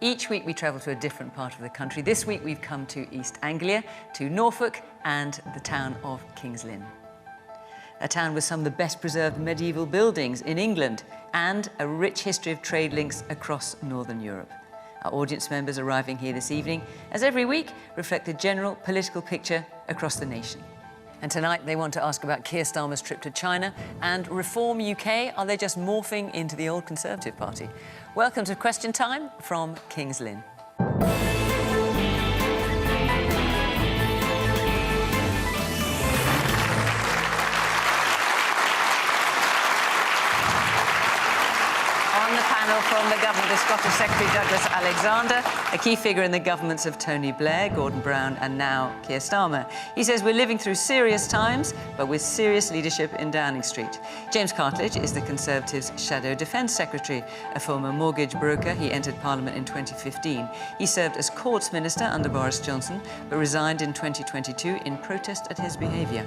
Each week we travel to a different part of the country. This week we've come to East Anglia, to Norfolk and the town of King's Lynn. A town with some of the best preserved medieval buildings in England and a rich history of trade links across Northern Europe. Our audience members arriving here this evening, as every week, reflect the general political picture across the nation. And tonight they want to ask about Keir Starmer's trip to China and Reform UK. Are they just morphing into the old Conservative Party? Welcome to Question Time from King's Lynn. From the government, the Scottish Secretary Douglas Alexander, a key figure in the governments of Tony Blair, Gordon Brown and now Keir Starmer. He says we're living through serious times, but with serious leadership in Downing Street. James Cartlidge is the Conservatives' Shadow Defence Secretary, a former mortgage broker. He entered Parliament in 2015. He served as Courts Minister under Boris Johnson, but resigned in 2022 in protest at his behaviour.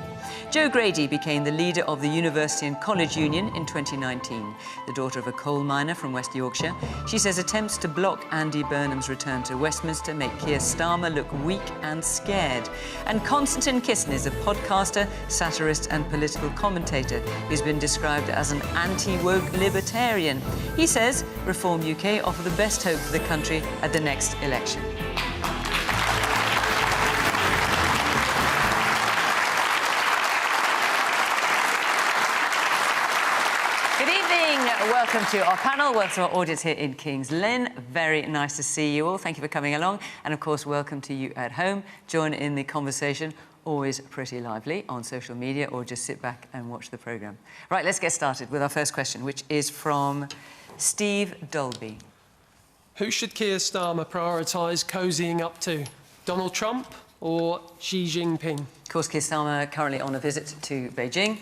Jo Grady became the leader of the University and College Union in 2019, the daughter of a coal miner from West Yorkshire. She says attempts to block Andy Burnham's return to Westminster make Keir Starmer look weak and scared. And Konstantin Kisin is a podcaster, satirist and political commentator who's been described as an anti-woke libertarian. He says Reform UK offer the best hope for the country at the next election. Welcome to our panel, welcome to our audience here in King's Lynn. Very nice to see you all. Thank you for coming along. And of course, welcome to you at home. Join in the conversation, always pretty lively on social media, or just sit back and watch the programme. Right, let's get started with our first question, which is from Steve Dolby. Who should Keir Starmer prioritise cozying up to? Donald Trump or Xi Jinping? Of course, Keir Starmer currently on a visit to Beijing.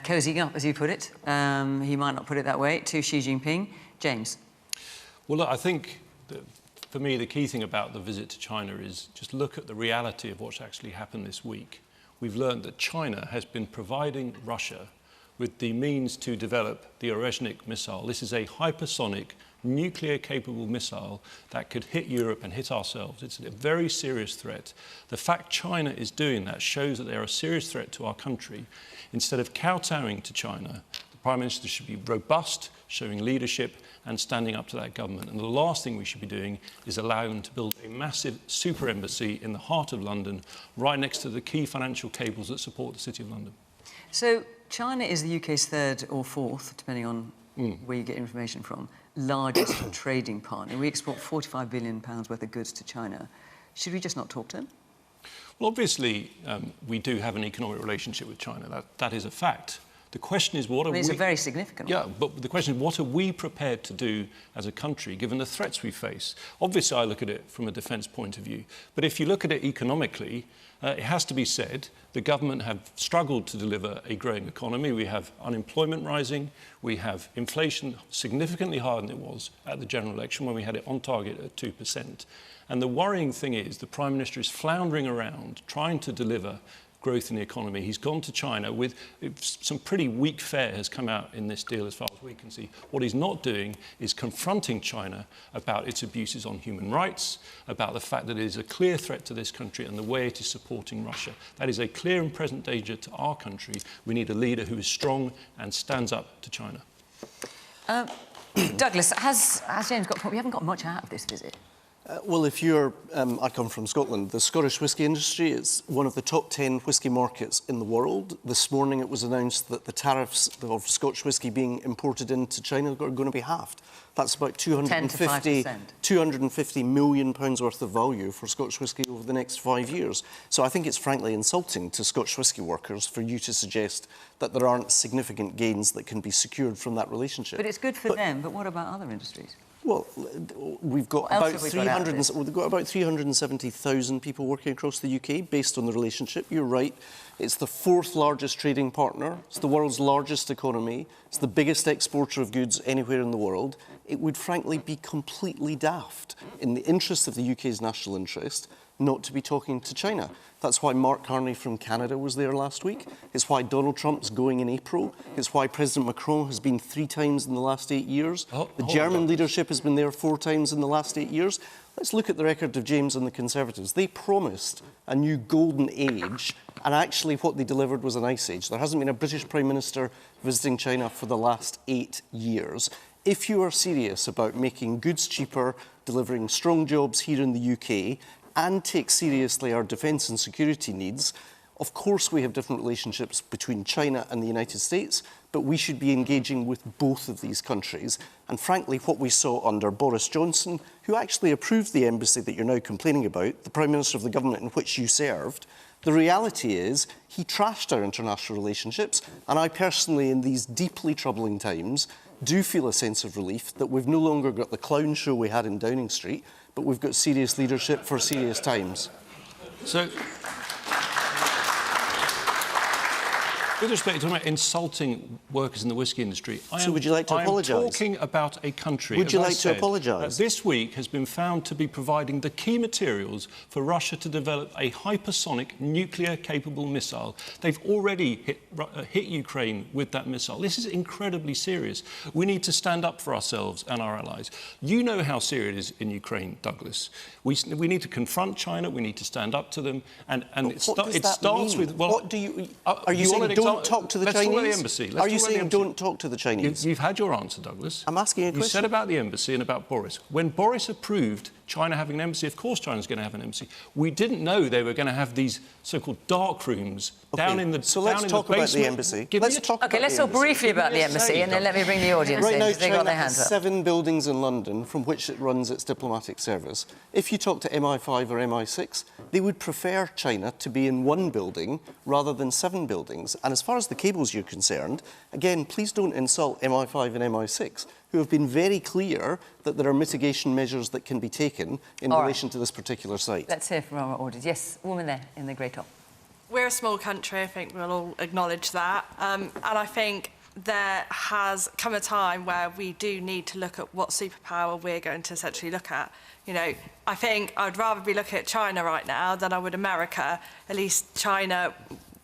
Cozying up, as you put it. He might not put it that way, to Xi Jinping. James? Well, look, I think that for me the key thing about the visit to China is just look at the reality of what's actually happened this week. We've learned that China has been providing Russia with the means to develop the Orezhnik missile. This is a hypersonic, nuclear-capable missile that could hit Europe and hit ourselves. It's a very serious threat. The fact China is doing that shows that they're a serious threat to our country. Instead of kowtowing to China, the Prime Minister should be robust, showing leadership and standing up to that government. And the last thing we should be doing is allowing them to build a massive super embassy in the heart of London, right next to the key financial cables that support the City of London. So China is the UK's third or fourth, depending on where you get information from, largest trading partner. We export £45 billion worth of goods to China. Should we just not talk to them? Well, obviously, we do have an economic relationship with China. That is a fact. The question is, what are we... It's a very significant one. Yeah, but the question is, what are we prepared to do as a country, given the threats we face? Obviously, I look at it from a defence point of view. But if you look at it economically, it has to be said, the government have struggled to deliver a growing economy. We have unemployment rising. We have inflation significantly higher than it was at the general election when we had it on target at 2%. And the worrying thing is the Prime Minister is floundering around trying to deliver growth in the economy. He's gone to China with some pretty weak fare has come out in this deal as far as we can see. What he's not doing is confronting China about its abuses on human rights, about the fact that it is a clear threat to this country and the way it is supporting Russia. That is a clear and present danger to our country. We need a leader who is strong and stands up to China. Douglas, has James got a point? We haven't got much out of this visit. Well, if you're... I come from Scotland. The Scottish whisky industry is one of the top 10 whisky markets in the world. This morning it was announced that the tariffs of Scotch whisky being imported into China are going to be halved. That's about 250 million pounds worth of value for Scotch whisky over the next 5 years. So I think it's frankly insulting to Scotch whisky workers for you to suggest that there aren't significant gains that can be secured from that relationship. But it's good for them, but what about other industries? Well, we've got about 370,000 people working across the UK based on the relationship. You're right. It's the fourth largest trading partner. It's the world's largest economy. It's the biggest exporter of goods anywhere in the world. It would frankly be completely daft in the interest of the UK's national interest not to be talking to China. That's why Mark Carney from Canada was there last week. It's why Donald Trump's going in April. It's why President Macron has been 3 times in the last 8 years. The German leadership has been there 4 times in the last 8 years. Let's look at the record of James and the Conservatives. They promised a new golden age, and actually what they delivered was an ice age. There hasn't been a British Prime Minister visiting China for the last 8 years. If you are serious about making goods cheaper, delivering strong jobs here in the UK, and take seriously our defence and security needs, of course we have different relationships between China and the United States, but we should be engaging with both of these countries. And frankly, what we saw under Boris Johnson, who actually approved the embassy that you're now complaining about, the Prime Minister of the government in which you served, the reality is he trashed our international relationships, and I personally, in these deeply troubling times, do feel a sense of relief that we've no longer got the clown show we had in Downing Street, but we've got serious leadership for serious times. So, with respect to insulting workers in the whisky industry, would you like to apologise? I'm talking about a country, would you like to apologise? That this week has been found to be providing the key materials for Russia to develop a hypersonic nuclear-capable missile. They've already hit Ukraine with that missile. This is incredibly serious. We need to stand up for ourselves and our allies. You know how serious it is in Ukraine, Douglas. We need to confront China. We need to stand up to them. And it starts with... Well, what do you... Are you saying don't talk to the Chinese? Let's talk about the embassy. Are you saying don't talk to the Chinese? You've had your answer, Douglas. I'm asking you a question. You said about the embassy and about Boris. When Boris approved China having an embassy, of course China's going to have an embassy. We didn't know they were going to have these so-called dark rooms down in the basement. So let's talk about the embassy. Let's talk briefly about the embassy, and then let me bring the audience in. Right now, they got China their hands has up. 7 buildings in London from which it runs its diplomatic service. If you talk to MI5 or MI6, they would prefer China to be in 1 building rather than 7 buildings. And as far as the cables you're concerned, again, please don't insult MI5 and MI6, who have been very clear that there are mitigation measures that can be taken in relation to this particular site. Let's hear from our audience. Yes, woman there in the grey top. We're a small country, I think we'll all acknowledge that. And I think there has come a time where we do need to look at what superpower we're going to essentially look at. You know, I think I'd rather be looking at China right now than I would America. At least China,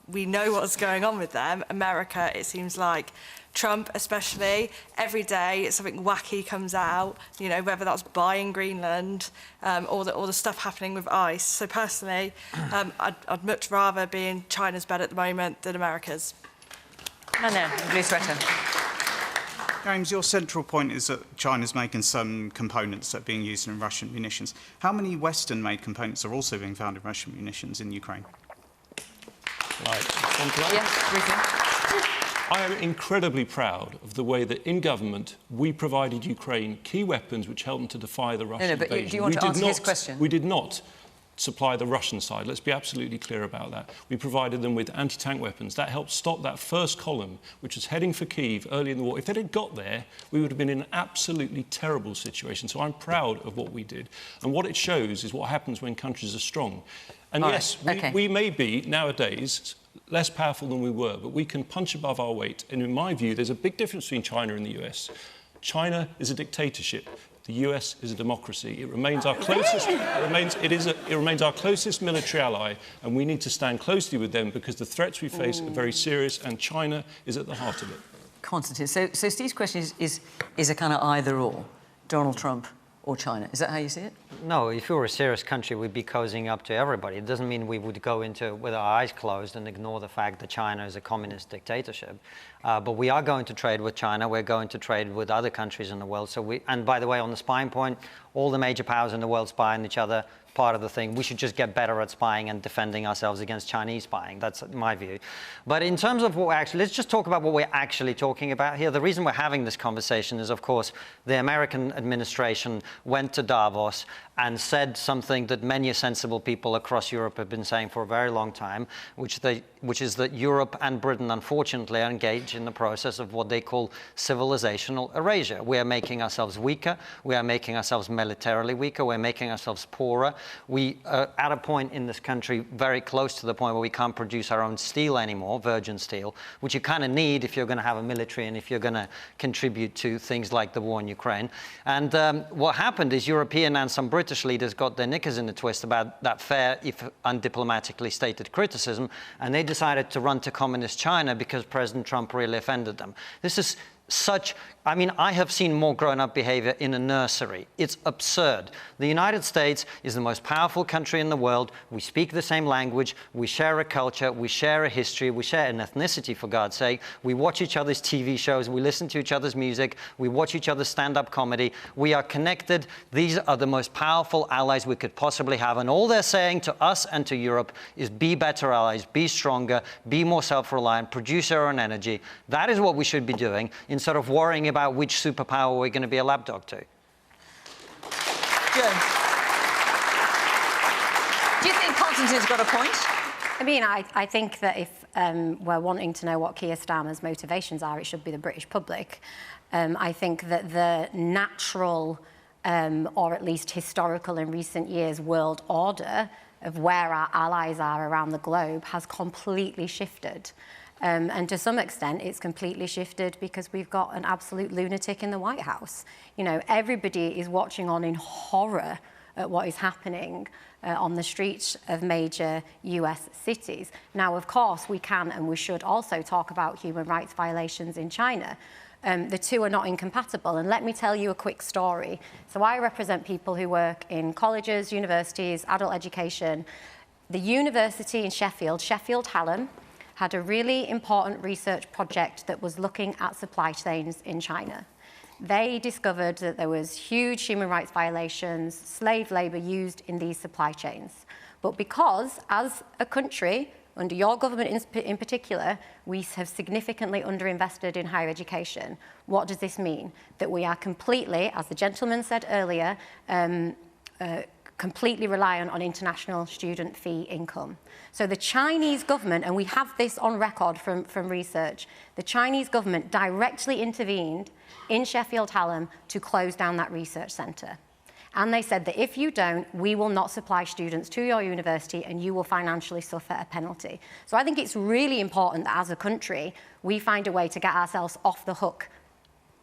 we know what's going on with them. America, it seems like Trump especially, every day something wacky comes out, you know, whether that's buying Greenland or the stuff happening with ICE. So personally, I'd much rather be in China's bed at the moment than America's. No, blue sweater. James, your central point is that China's making some components that are being used in Russian munitions. How many Western-made components are also being found in Russian munitions in Ukraine? Right. Yes, briefly. I am incredibly proud of the way that in government we provided Ukraine key weapons which helped them to defy the Russian invasion. But do you want to answer his question? We did not supply the Russian side. Let's be absolutely clear about that. We provided them with anti-tank weapons. That helped stop that first column, which was heading for Kyiv early in the war. If it had got there, we would have been in an absolutely terrible situation. So I'm proud of what we did. And what it shows is what happens when countries are strong. And yes, we may be, nowadays, less powerful than we were, but we can punch above our weight. And in my view, there's a big difference between China and the US. China is a dictatorship. The US is a democracy. It remains our closest. It remains our closest military ally, and we need to stand closely with them because the threats we face are very serious, and China is at the heart of it. Konstantin, so Steve's question is a kind of either-or, Donald Trump or China. Is that how you see it? No, if we were a serious country, we'd be cozying up to everybody. It doesn't mean we would go into with our eyes closed and ignore the fact that China is a communist dictatorship. But we are going to trade with China. We're going to trade with other countries in the world. And by the way, on the spying point, all the major powers in the world spy on each other. Part of the thing. We should just get better at spying and defending ourselves against Chinese spying. That's my view. But in terms of what we're actually, let's just talk about what we're actually talking about here. The reason we're having this conversation is, of course, the American administration went to Davos and said something that many sensible people across Europe have been saying for a very long time, which is that Europe and Britain, unfortunately, are engaged in the process of what they call civilizational erasure. We are making ourselves weaker. We are making ourselves militarily weaker. We're making ourselves poorer. We are at a point in this country very close to the point where we can't produce our own steel anymore, virgin steel, which you kind of need if you're going to have a military and if you're going to contribute to things like the war in Ukraine. And what happened is European and some British British leaders got their knickers in a twist about that fair, if undiplomatically stated criticism, and they decided to run to communist China because President Trump really offended them. This is such, I mean, I have seen more grown-up behavior in a nursery. It's absurd. The United States is the most powerful country in the world. We speak the same language. We share a culture. We share a history. We share an ethnicity, for God's sake. We watch each other's TV shows. We listen to each other's music. We watch each other's stand-up comedy. We are connected. These are the most powerful allies we could possibly have. And all they're saying to us and to Europe is be better allies, be stronger, be more self-reliant, produce our own energy. That is what we should be doing, instead of worrying about which superpower we're going to be a lapdog to. Joan, do you think Konstantin's got a point? I mean, I think that if we're wanting to know what Keir Starmer's motivations are, it should be the British public. I think that the natural, or at least historical in recent years, world order of where our allies are around the globe has completely shifted. And to some extent, it's completely shifted because we've got an absolute lunatic in the White House. You know, everybody is watching on in horror at what is happening on the streets of major US cities. Now, of course, we can and we should also talk about human rights violations in China. The two are not incompatible. And let me tell you a quick story. So I represent people who work in colleges, universities, adult education. The university in Sheffield, Sheffield Hallam, had a really important research project that was looking at supply chains in China. They discovered that there was huge human rights violations, slave labor used in these supply chains. But because, as a country, under your government in particular, we have significantly underinvested in higher education. What does this mean? That we are completely, as the gentleman said earlier, completely reliant on international student fee income. So the Chinese government, and we have this on record from research, the Chinese government directly intervened in Sheffield Hallam to close down that research centre. And they said that if you don't, we will not supply students to your university and you will financially suffer a penalty. So I think it's really important that as a country, we find a way to get ourselves off the hook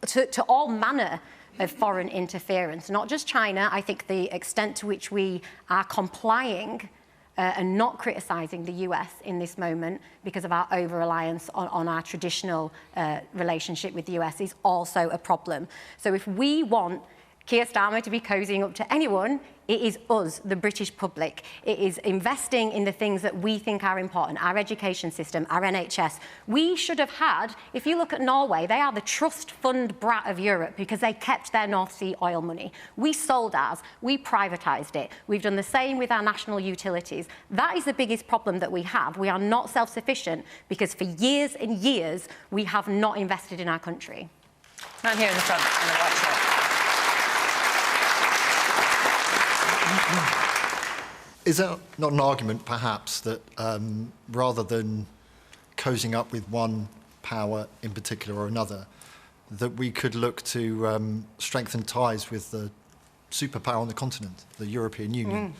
to all manner of foreign interference, not just China. I think the extent to which we are complying and not criticising the US in this moment because of our over-reliance on our traditional relationship with the US is also a problem. So if we want Keir Starmer to be cozying up to anyone, it is us, the British public. It is investing in the things that we think are important, our education system, our NHS. We should have had, if you look at Norway, they are the trust fund brat of Europe because they kept their North Sea oil money. We sold ours, we privatised it. We've done the same with our national utilities. That is the biggest problem that we have. We are not self-sufficient because for years and years, we have not invested in our country. Man here in the front, in the white shirt. Is that not an argument, perhaps, that rather than cozying up with one power in particular or another, that we could look to strengthen ties with the superpower on the continent, the European Union?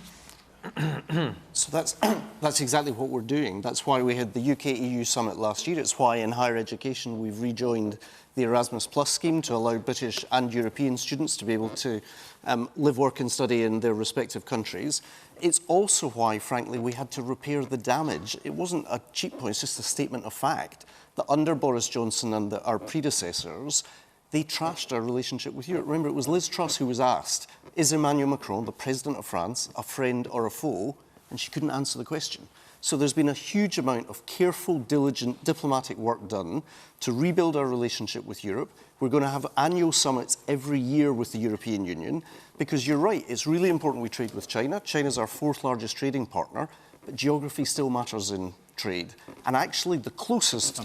So that's exactly what we're doing. That's why we had the UK-EU summit last year. It's why in higher education we've rejoined the Erasmus Plus scheme to allow British and European students to be able to live, work and study in their respective countries. It's also why, frankly, we had to repair the damage. It wasn't a cheap point, it's just a statement of fact that under Boris Johnson and our predecessors, they trashed our relationship with Europe. Remember, it was Liz Truss who was asked, is Emmanuel Macron, the President of France, a friend or a foe? And she couldn't answer the question. So there's been a huge amount of careful, diligent diplomatic work done to rebuild our relationship with Europe. We're going to have annual summits every year with the European Union because you're right, it's really important we trade with China. China's our fourth largest trading partner, but geography still matters in trade. And actually the closest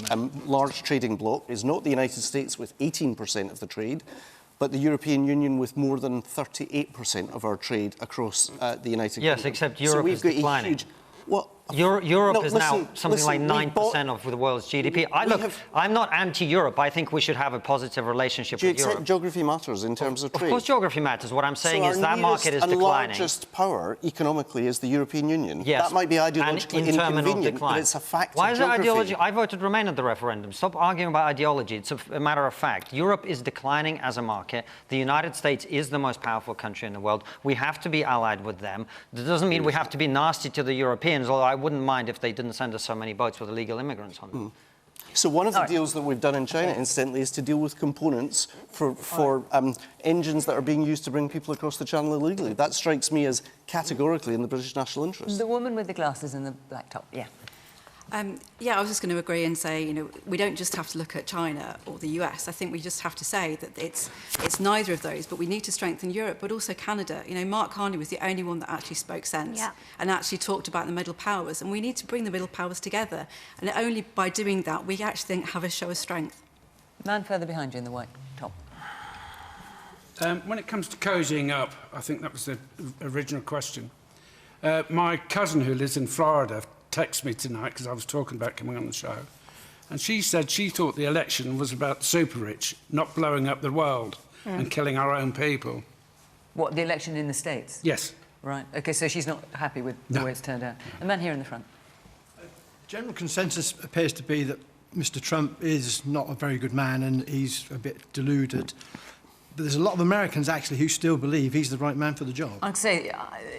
large trading bloc is not the United States with 18% of the trade, but the European Union with more than 38% of our trade across the United Kingdom. Yes, except Europe is declining. Well, Europe is now listen, something like 9% of the world's GDP. I'm not anti-Europe. I think we should have a positive relationship Do you with accept Europe. geography matters in terms of trade? Of course geography matters. What I'm saying is that market is and declining. largest power economically is the European Union. Yes, That might be ideologically inconvenient, but it's a fact Why of is it geography. ideology? I voted Remain at the referendum. Stop arguing about ideology. It's a matter of fact. Europe is declining as a market. The United States is the most powerful country in the world. We have to be allied with them. That doesn't mean we have to be nasty to the Europeans, although I wouldn't mind if they didn't send us so many boats with illegal immigrants on them. So one of the deals that we've done in China, incidentally, is to deal with components for engines that are being used to bring people across the channel illegally. That strikes me as categorically in the British national interest. The woman with the glasses and the black top, yeah. Yeah, I was just going to agree and say, you know, we don't just have to look at China or the US. I think we just have to say that it's neither of those, but we need to strengthen Europe, but also Canada. You know, Mark Carney was the only one that actually spoke sense and actually talked about the middle powers, and we need to bring the middle powers together. And only by doing that, we actually have a show of strength. Man further behind you in the white top. When it comes to cozying up, I think that was the original question. My cousin who lives in Florida texted me tonight because I was talking about coming on the show, and she said she thought the election was about the super rich, not blowing up the world and killing our own people. What, the election in the States? Yes. Right, OK, so she's not happy with the way it's turned out. A man here in the front. General consensus appears to be that Mr. Trump is not a very good man and he's a bit deluded. But there's a lot of Americans, actually, who still believe he's the right man for the job. I'd say,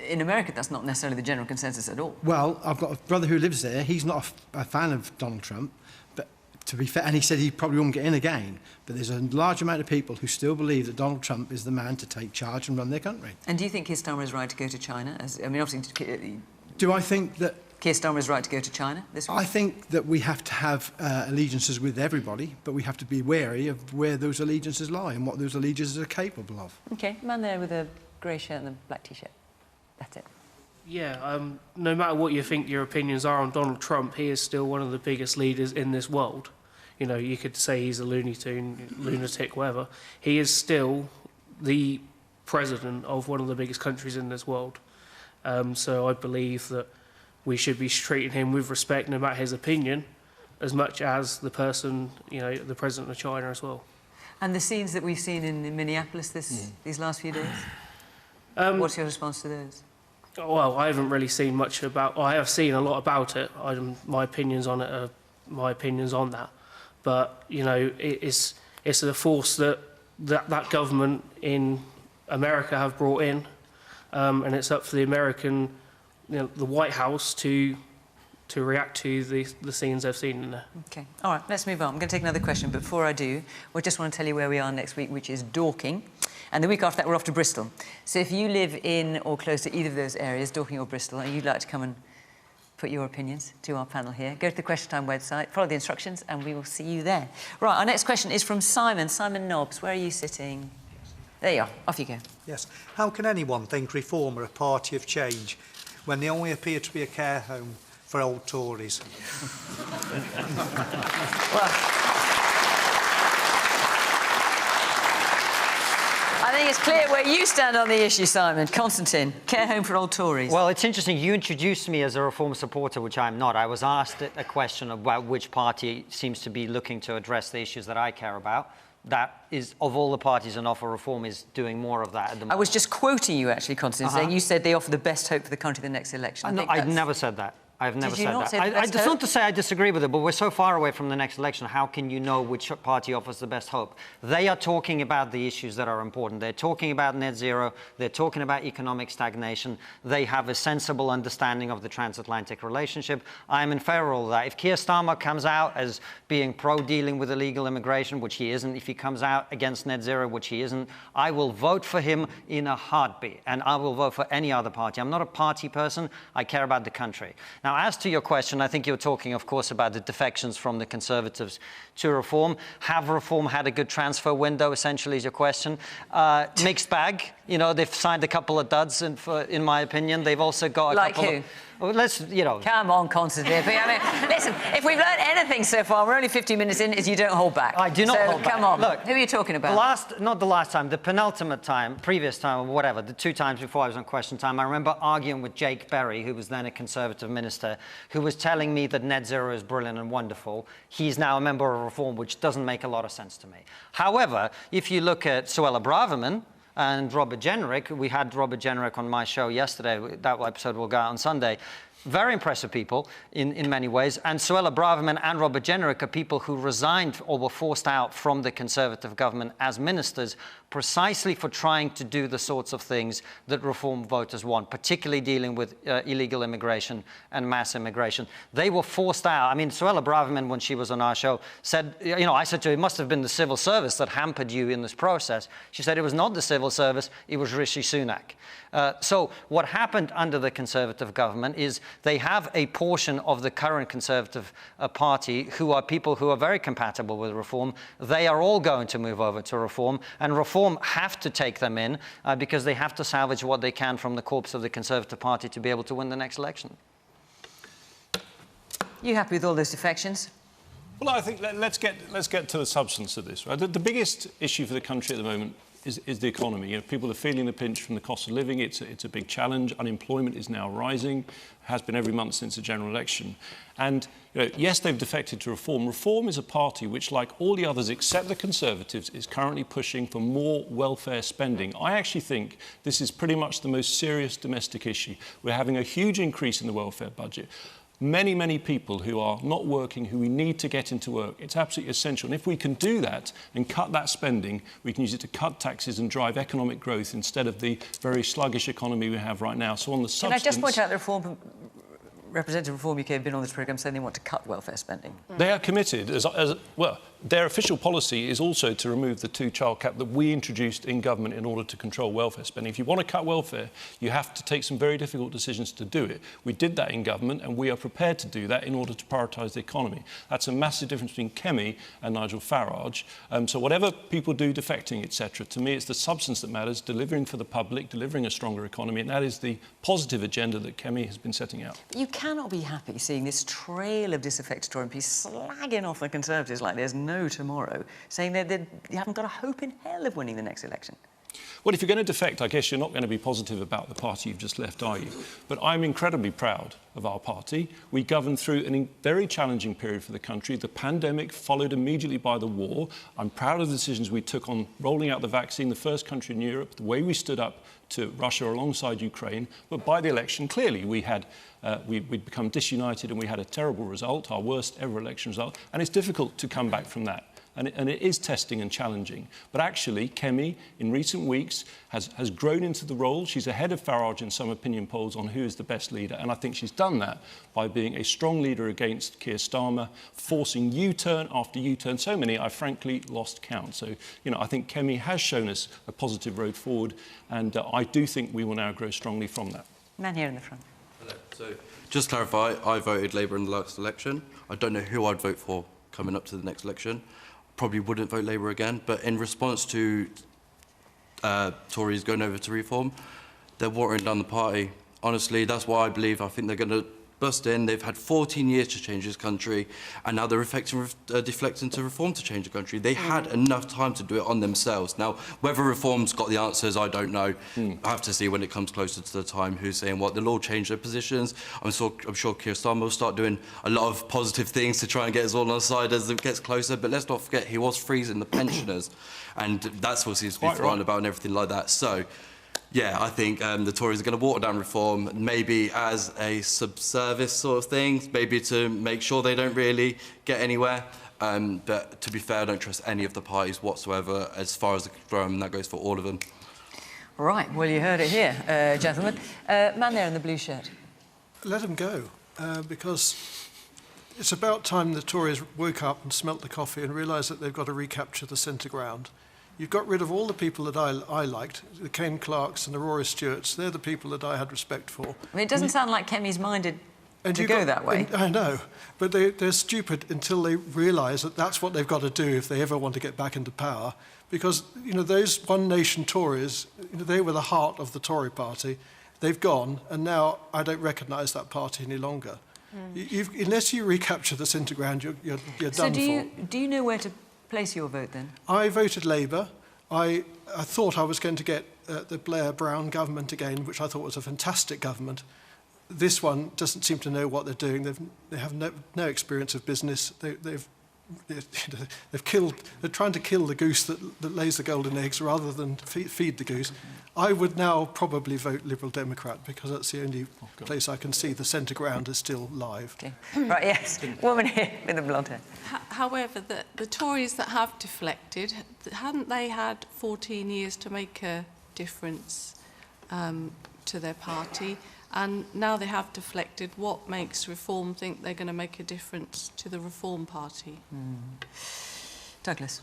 in America, that's not necessarily the general consensus at all. Well, I've got a brother who lives there. He's not a fan of Donald Trump, but to be fair, and he said he probably won't get in again. But there's a large amount of people who still believe that Donald Trump is the man to take charge and run their country. And do you think Keir Starmer is right to go to China? I mean, obviously... Do I think that... Keir Starmer is right to go to China this week? I think that we have to have allegiances with everybody, but we have to be wary of where those allegiances lie and what those allegiances are capable of. OK, man there with a grey shirt and a black T-shirt. That's it. Yeah, no matter what you think your opinions are on Donald Trump, he is still one of the biggest leaders in this world. You know, you could say he's a Looney Tune, lunatic, whatever. He is still the president of one of the biggest countries in this world. So I believe that we should be treating him with respect no matter his opinion, as much as the person, you know, the president of China as well. And the scenes that we've seen in Minneapolis these last few days? What's your response to those? Well, I haven't really seen much about... I have seen a lot about it. My opinions on it are my opinions on that. But, you know, it's a force that government in America have brought in, and it's up for the American... You know, the White House to react to the scenes they've seen in there. OK. All right, let's move on. I'm going to take another question. But before I do, I just want to tell you where we are next week, which is Dorking. And the week after that, we're off to Bristol. So if you live in or close to either of those areas, Dorking or Bristol, and you'd like to come and put your opinions to our panel here, go to the Question Time website, follow the instructions, and we will see you there. Right, our next question is from Simon. Simon Nobbs, where are you sitting? There you are. Off you go. Yes. How can anyone think Reform are a party of change when they only appear to be a care home for old Tories? Well, I think it's clear where you stand on the issue, Simon. Konstantin, care home for old Tories. Well, it's interesting. You introduced me as a Reform supporter, which I'm not. I was asked a question about which party seems to be looking to address the issues that I care about. That is, of all the parties on offer, Reform is doing more of that at the moment. I was just quoting you, actually, Konstantin, saying you said they offer the best hope for the country in the next election. I've never said that. I've never said that. It's not to say I disagree with it, but we're so far away from the next election. How can you know which party offers the best hope? They are talking about the issues that are important. They're talking about net zero. They're talking about economic stagnation. They have a sensible understanding of the transatlantic relationship. I'm in favor of all that. If Keir Starmer comes out as being pro-dealing with illegal immigration, which he isn't, if he comes out against net zero, which he isn't, I will vote for him in a heartbeat, and I will vote for any other party. I'm not a party person. I care about the country. Now, as to your question, I think you're talking, of course, about the defections from the Conservatives to Reform. Have Reform had a good transfer window, essentially, is your question. Mixed bag. You know, they've signed a couple of duds, in my opinion. They've also got a couple of... Well, let's, you know... Come on, Konstantin. I mean, listen, if we've learned anything so far, we're only 50 minutes in, is you don't hold back. I do not hold back. Come on. Look, who are you talking about? Not the last time, the penultimate time, previous time, or whatever, the 2 times before I was on Question Time, I remember arguing with Jake Berry, who was then a Conservative minister, who was telling me that net zero is brilliant and wonderful. He's now a member of Reform, which doesn't make a lot of sense to me. However, if you look at Suella Braverman and Robert Jenrick, we had Robert Jenrick on my show yesterday, that episode will go out on Sunday. Very impressive people in many ways. And Suella Braverman and Robert Jenrick are people who resigned or were forced out from the Conservative government as ministers precisely for trying to do the sorts of things that Reform voters want, particularly dealing with illegal immigration and mass immigration. They were forced out. I mean, Suella Braverman, when she was on our show, said, you know, I said to her, it must have been the civil service that hampered you in this process. She said it was not the civil service, it was Rishi Sunak. So what happened under the Conservative government is they have a portion of the current Conservative party who are people who are very compatible with Reform. They are all going to move over to Reform, and Reform have to take them in because they have to salvage what they can from the corpse of the Conservative Party to be able to win the next election. You happy with all those defections? Well, I think let's get to the substance of this. Right? The biggest issue for the country at the moment is the economy. You know, people are feeling the pinch from the cost of living. It's a big challenge. Unemployment is now rising, has been every month since the general election. And you know, yes, they've defected to Reform. Reform is a party which, like all the others except the Conservatives, is currently pushing for more welfare spending. I actually think this is pretty much the most serious domestic issue. We're having a huge increase in the welfare budget. Many, many people who are not working, who we need to get into work. It's absolutely essential. And if we can do that and cut that spending, we can use it to cut taxes and drive economic growth instead of the very sluggish economy we have right now. So on the substance... Can I just point out the Representative Reform UK have been on this programme saying they want to cut welfare spending. They are committed, well, their official policy is also to remove the 2-child cap that we introduced in government in order to control welfare spending. If you want to cut welfare, you have to take some very difficult decisions to do it. We did that in government, and we are prepared to do that in order to prioritise the economy. That's a massive difference between Kemi and Nigel Farage. So whatever people do, defecting, etc., to me it's the substance that matters, delivering for the public, delivering a stronger economy, and that is the positive agenda that Kemi has been setting out. You cannot be happy seeing this trail of disaffected Tory MPs slagging off the Conservatives like there's no tomorrow, saying that you haven't got a hope in hell of winning the next election. Well, if you're going to defect, I guess you're not going to be positive about the party you've just left, are you? But I'm incredibly proud of our party. We governed through a very challenging period for the country. The pandemic followed immediately by the war. I'm proud of the decisions we took on rolling out the vaccine, the first country in Europe, the way we stood up to Russia alongside Ukraine. But by the election, clearly, we'd become disunited and we had a terrible result, our worst ever election result. And it's difficult to come back from that. And it is testing and challenging. But actually, Kemi, in recent weeks, has grown into the role. She's ahead of Farage in some opinion polls on who is the best leader. And I think she's done that by being a strong leader against Keir Starmer, forcing U-turn after U-turn. So many, I frankly lost count. So, you know, I think Kemi has shown us a positive road forward. And I do think we will now grow strongly from that. Man here in the front. Hello. So, just to clarify, I voted Labour in the last election. I don't know who I'd vote for coming up to the next election. Probably wouldn't vote Labour again, but in response to Tories going over to Reform, they're watering down the party. Honestly, that's why I believe. I think they're going to bust in. They've had 14 years to change this country, and now they're deflecting to Reform to change the country. They had enough time to do it on themselves. Now, whether Reform's got the answers, I don't know. I have to see when it comes closer to the time who's saying what. They'll all change their positions. I'm sure Keir Starmer will start doing a lot of positive things to try and get us all on side as it gets closer. But let's not forget, he was freezing the pensioners, and that's what seems to be thrown about and everything like that. So, yeah, I think the Tories are going to water down Reform, maybe as a subservice sort of thing, maybe to make sure they don't really get anywhere. But to be fair, I don't trust any of the parties whatsoever as far as that goes for all of them. Right, well, you heard it here, gentlemen. Man there in the blue shirt. Let them go, because it's about time the Tories woke up and smelt the coffee and realised that they've got to recapture the centre ground. You've got rid of all the people that I liked, the Ken Clarks and the Rory Stewarts. They're the people that I had respect for. I mean, it doesn't sound like Kemi's minded to go that way. I know, but they're stupid until they realise that that's what they've got to do if they ever want to get back into power. Because, you know, those One Nation Tories, you know, they were the heart of the Tory party, They've gone, and now I don't recognise that party any longer. Unless you recapture the centre ground, you're done So for. do you know where to place your vote then? I voted Labour. I thought I was going to get the Blair-Brown government again, which I thought was a fantastic government. This one doesn't seem to know what they're doing. They have no experience of business. They're trying to kill the goose that lays the golden eggs rather than feed the goose. I would now probably vote Liberal Democrat because that's the only place I can see the centre ground is still live. Okay. Right, yes. Woman here with the blonde hair. However, the Tories that have deflected, hadn't they had 14 years to make a difference to their party? And now they have deflected. What makes Reform think they're going to make a difference to the Reform Party? Douglas.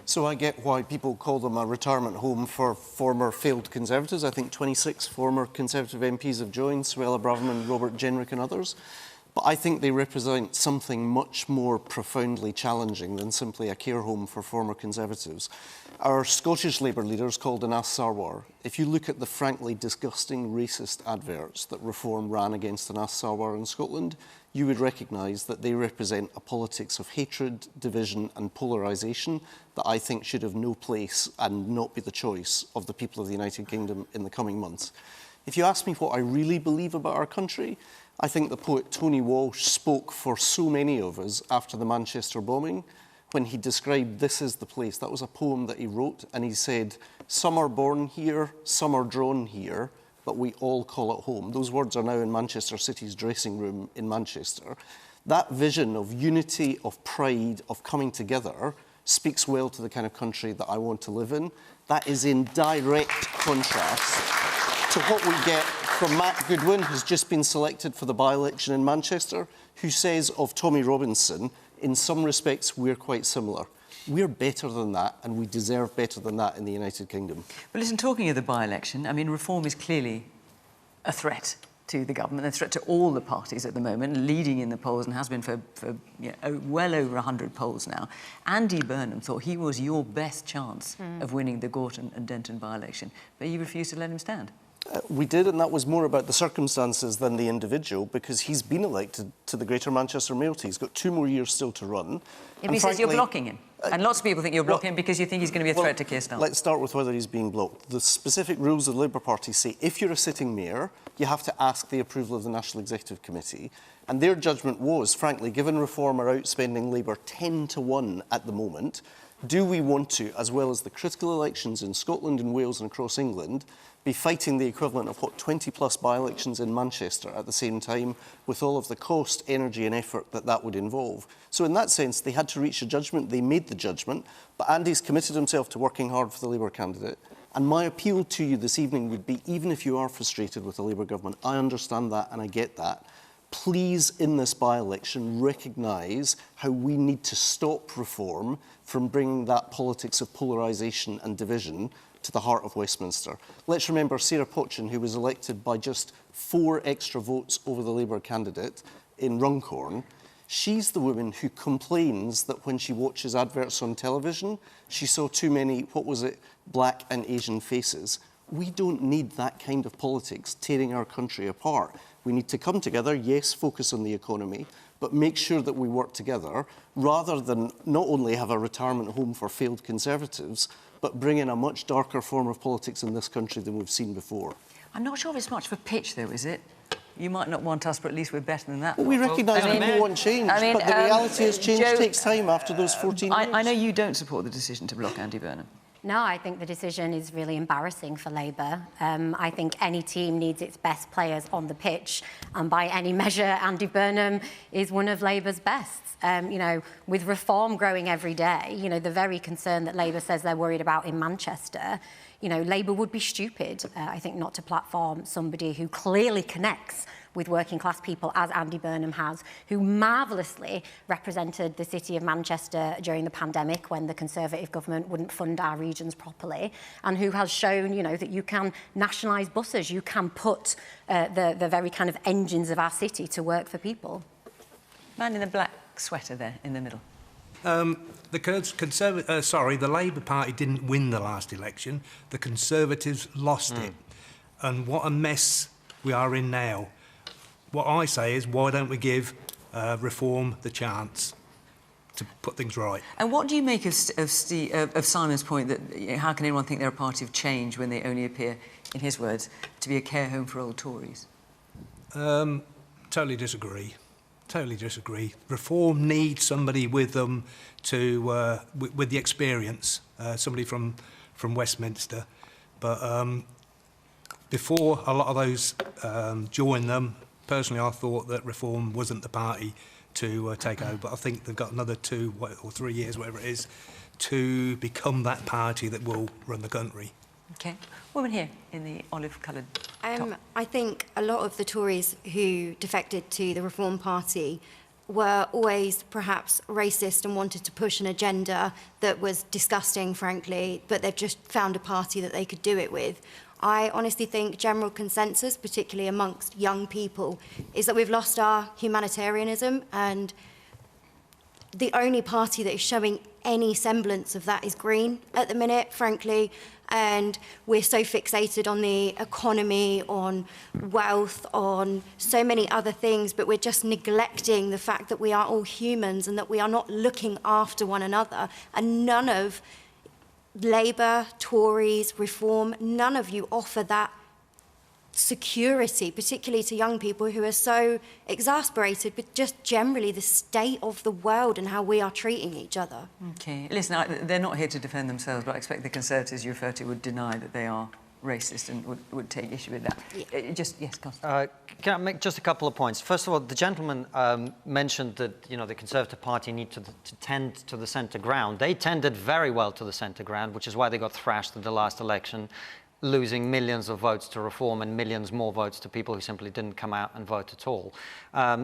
So I get why people call them a retirement home for former failed Conservatives. I think 26 former Conservative MPs have joined, Suella Braverman, Robert Jenrick and others. But I think they represent something much more profoundly challenging than simply a care home for former Conservatives. Our Scottish Labour leaders called Anas Sarwar. If you look at the frankly disgusting racist adverts that Reform ran against Anas Sarwar in Scotland, you would recognise that they represent a politics of hatred, division and polarisation that I think should have no place and not be the choice of the people of the United Kingdom in the coming months. If you ask me what I really believe about our country, I think the poet Tony Walsh spoke for so many of us after the Manchester bombing when he described "This is the place." That was a poem that he wrote, and he said, "Some are born here, some are drawn here, but we all call it home." Those words are now in Manchester City's dressing room in Manchester. That vision of unity, of pride, of coming together speaks well to the kind of country that I want to live in. That is in direct contrast to what we get from Matt Goodwin, who's just been selected for the by-election in Manchester, who says of Tommy Robinson, in some respects, we're quite similar. We're better than that, and we deserve better than that in the United Kingdom. Well, listen, talking of the by-election, I mean, Reform is clearly a threat to the government, a threat to all the parties at the moment, leading in the polls and has been for well over 100 polls now. Andy Burnham thought he was your best chance of winning the Gorton and Denton by-election, but you refused to let him stand. We did, and that was more about the circumstances than the individual, because he's been elected to the Greater Manchester Mayoralty. He's got 2 more years still to run. He says you're blocking him. And lots of people think you're blocking him because you think he's going to be a threat to Keir Starmer. Let's start with whether he's being blocked. The specific rules of the Labour Party say if you're a sitting mayor, you have to ask the approval of the National Executive Committee. And their judgment was, frankly, given Reform are outspending Labour 10-1 at the moment, do we want to, as well as the critical elections in Scotland and Wales and across England, be fighting the equivalent of, 20-plus by-elections in Manchester at the same time, with all of the cost, energy and effort that would involve? So in that sense, they had to reach a judgment. They made the judgment, but Andy's committed himself to working hard for the Labour candidate. And my appeal to you this evening would be, even if you are frustrated with the Labour government, I understand that and I get that, please, in this by-election, recognise how we need to stop Reform from bringing that politics of polarisation and division to the heart of Westminster. Let's remember Sarah Potchin, who was elected by just 4 extra votes over the Labour candidate in Runcorn. She's the woman who complains that when she watches adverts on television, she saw too many, black and Asian faces. We don't need that kind of politics tearing our country apart. We need to come together, yes, focus on the economy, but make sure that we work together rather than not only have a retirement home for failed Conservatives, but bring in a much darker form of politics in this country than we've seen before. I'm not sure if it's much for pitch, though, is it? You might not want us, but at least we're better than that. Well, we recognise people want change, but the reality is change takes time after those 14 years. I know you don't support the decision to block Andy Burnham. No, I think the decision is really embarrassing for Labour. I think any team needs its best players on the pitch, and by any measure, Andy Burnham is one of Labour's best. With Reform growing every day, the very concern that Labour says they're worried about in Manchester, Labour would be stupid, I think, not to platform somebody who clearly connects with working class people, as Andy Burnham has, who marvellously represented the city of Manchester during the pandemic when the Conservative government wouldn't fund our regions properly, and who has shown, that you can nationalise buses, you can put the very kind of engines of our city to work for people. Man in the black sweater there in the middle. The Labour Party didn't win the last election. The Conservatives lost it. and what a mess we are in now. What I say is, why don't we give Reform the chance to put things right? And what do you make of Simon's point that how can anyone think they're a party of change when they only appear, in his words, to be a care home for old Tories? Totally disagree. Totally disagree. Reform needs somebody with them with the experience, somebody from Westminster. But before a lot of those joined them, personally, I thought that Reform wasn't the party to take over. But I think they've got another 2 or 3 years, whatever it is, to become that party that will run the country. OK. Woman here in the olive-coloured top. I think a lot of the Tories who defected to the Reform Party were always perhaps racist and wanted to push an agenda that was disgusting, frankly, but they've just found a party that they could do it with. I honestly think general consensus, particularly amongst young people, is that we've lost our humanitarianism, and the only party that is showing any semblance of that is Green at the minute, frankly. And we're so fixated on the economy, on wealth, on so many other things, but we're just neglecting the fact that we are all humans and that we are not looking after one another. And none of Labour, Tories, Reform, none of you offer that security, particularly to young people who are so exasperated with just generally the state of the world and how we are treating each other. OK. Listen, they're not here to defend themselves, but I expect the Conservatives you refer to would deny that they are racist and would take issue with that. Yeah. Yes, Konstantin. Can I make just a couple of points? First of all, the gentleman mentioned that the Conservative Party need to tend to the centre ground. They tended very well to the centre ground, which is why they got thrashed in the last election, losing millions of votes to Reform and millions more votes to people who simply didn't come out and vote at all.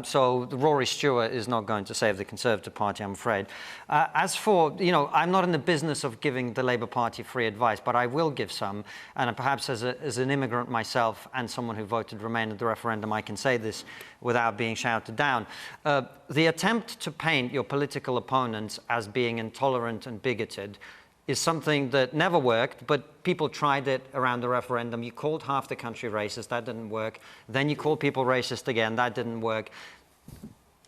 So Rory Stewart is not going to save the Conservative Party, I'm afraid. As for, I'm not in the business of giving the Labour Party free advice, but I will give some. And perhaps as an immigrant myself and someone who voted Remain at the referendum, I can say this without being shouted down. The attempt to paint your political opponents as being intolerant and bigoted is something that never worked, but people tried it around the referendum. You called half the country racist, that didn't work. Then you called people racist again, that didn't work.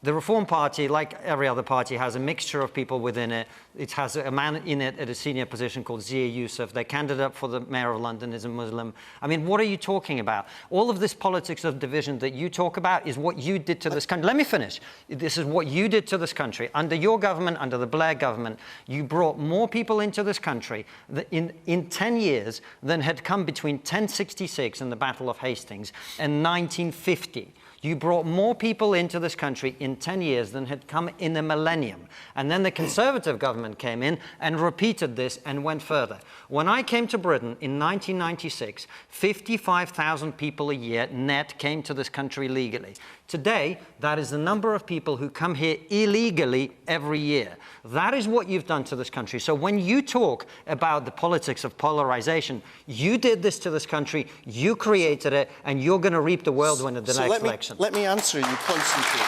The Reform Party, like every other party, has a mixture of people within it. It has a man in it at a senior position called Zia Youssef. Their candidate for the mayor of London is a Muslim. I mean, what are you talking about? All of this politics of division that you talk about is what you did to this country. Let me finish. This is what you did to this country. Under your government, under the Blair government, you brought more people into this country in 10 years than had come between 1066 and the Battle of Hastings and 1950. You brought more people into this country in 10 years than had come in a millennium. And then the Conservative government came in and repeated this and went further. When I came to Britain in 1996, 55,000 people a year net came to this country legally. Today, that is the number of people who come here illegally every year. That is what you've done to this country. So when you talk about the politics of polarization, you did this to this country, you created it, and you're going to reap the whirlwind of the next election. Let me answer you, Konstantin.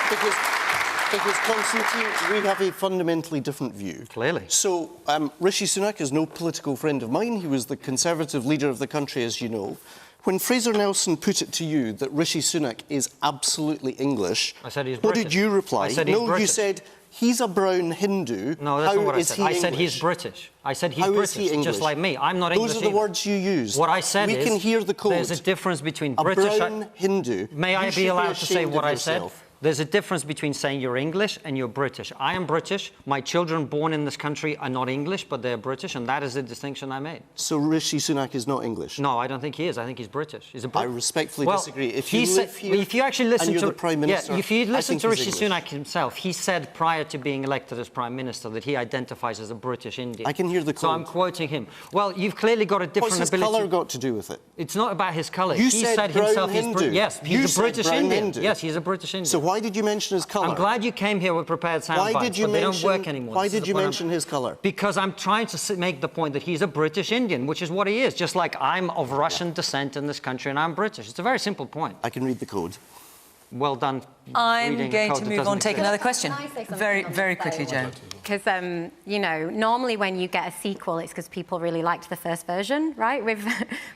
Because Konstantin, we have a fundamentally different view. Clearly. So Rishi Sunak is no political friend of mine. He was the Conservative leader of the country, as you know. When Fraser Nelson put it to you that Rishi Sunak is absolutely English, I said he's what British. did you reply? I said he's British. You said he's a brown Hindu. No, that's not what I said. I said English? He's British. I said he's How British, is he English? just like me. I'm not English. Those are the either. words you used. What I said we is can hear the code. There's a difference between a British. brown Hindu. May I you be should allowed to say ashamed what of I said? yourself. There's a difference between saying you're English and you're British. I am British. My children born in this country are not English, but they're British, and that is the distinction I made. So Rishi Sunak is not English? No, I don't think he is. I think he's British. He's a I respectfully disagree. If you live here if you actually listen and you're to the Prime Minister, if you listen to Rishi English. Sunak himself, he said prior to being elected as Prime Minister that he identifies as a British Indian. I can hear the code. So I'm quoting him. Well, you've clearly got a different What's his ability. colour got to do with it? It's not about his colour. You He said himself brown Hindu. Yes, he's a British brown Indian. Hindu. Yes, he's a British Indian. So why did you mention his colour? I'm glad you came here with prepared sound Why bites, did you but they mention, don't work anymore. Why This is did the you point mention his colour? Because I'm trying to make the point that he's a British Indian, which is what he is, just like I'm of Russian descent in this country and I'm British. It's a very simple point. I can read the code. well done. I'm reading going code to that move doesn't on, take exist. another question. Can I say something Very, on very this, quickly, though? Joan. Because, you know, normally when you get a sequel, it's because people really liked the first version, right, with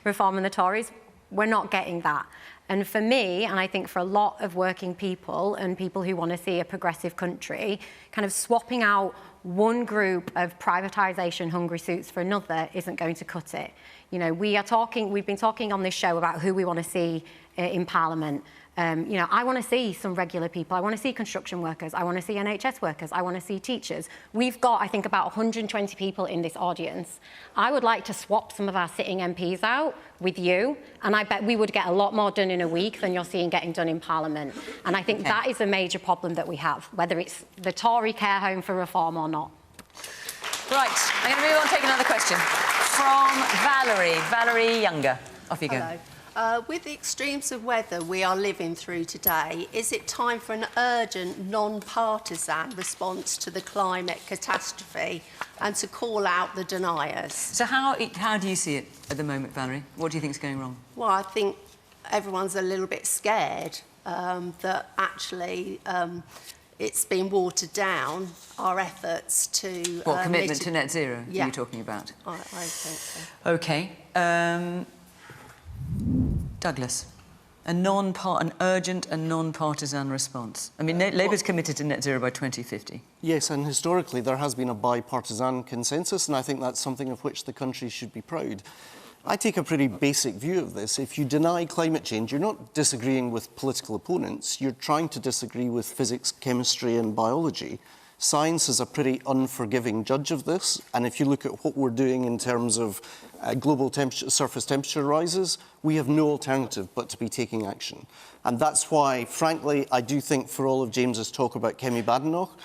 Reform and the Tories. We're not getting that. And for me, and I think for a lot of working people and people who want to see a progressive country, kind of swapping out one group of privatisation hungry suits for another isn't going to cut it. You know, we've been talking on this show about who we want to see in Parliament. You know, I want to see some regular people. I want to see construction workers. I want to see NHS workers. I want to see teachers. We've got, I think, about 120 people in this audience. I would like to swap some of our sitting MPs out with you, and I bet we would get a lot more done in a week than you're seeing getting done in Parliament. And I think that is a major problem that we have, whether it's the Tory care home for reform or not. Right, I'm going to move on, take another question. From Valerie. Valerie Younger. Off you go. Hello. With the extremes of weather we are living through today, is it time for an urgent, non-partisan response to the climate catastrophe and to call out the deniers? So how do you see it at the moment, Valerie? What do you think is going wrong? Well, I think everyone's a little bit scared that actually it's been watered down, our efforts to... What, commitment to net zero yeah. are you talking about? I think so. OK. Douglas, an urgent and non-partisan response. I mean, Labour's committed to net zero by 2050. Yes, and historically there has been a bipartisan consensus, and I think that's something of which the country should be proud. I take a pretty basic view of this. If you deny climate change, you're not disagreeing with political opponents. You're trying to disagree with physics, chemistry and biology. Science is a pretty unforgiving judge of this, and if you look at what we're doing in terms of global surface temperature rises, we have no alternative but to be taking action. And that's why, frankly, I do think for all of James's talk about Kemi Badenoch,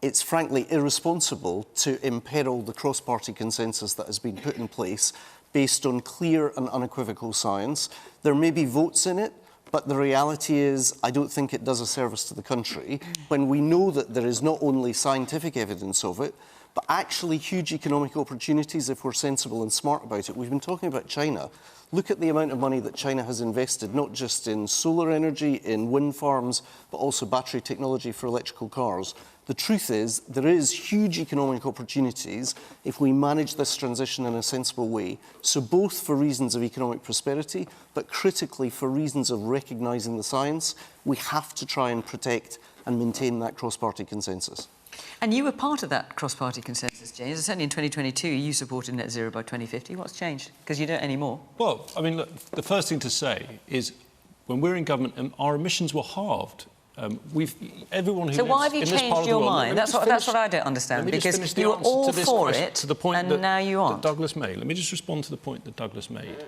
it's frankly irresponsible to imperil the cross-party consensus that has been put in place based on clear and unequivocal science. There may be votes in it, but the reality is, I don't think it does a service to the country when we know that there is not only scientific evidence of it, but actually huge economic opportunities if we're sensible and smart about it. We've been talking about China. Look at the amount of money that China has invested, not just in solar energy, in wind farms, but also battery technology for electrical cars. The truth is, there is huge economic opportunities if we manage this transition in a sensible way. So both for reasons of economic prosperity, but critically for reasons of recognising the science, we have to try and protect and maintain that cross-party consensus. And you were part of that cross-party consensus, James. Certainly in 2022, you supported net zero by 2050. What's changed? Because you don't anymore. Well, I mean, look, the first thing to say is when we're in government, our emissions were halved. Everyone who so why have you in this part changed of the your world, mind? That's what I don't understand. Because you were all for it, to the point and that, now you aren't. That Douglas made. Let me just respond to the point that Douglas made.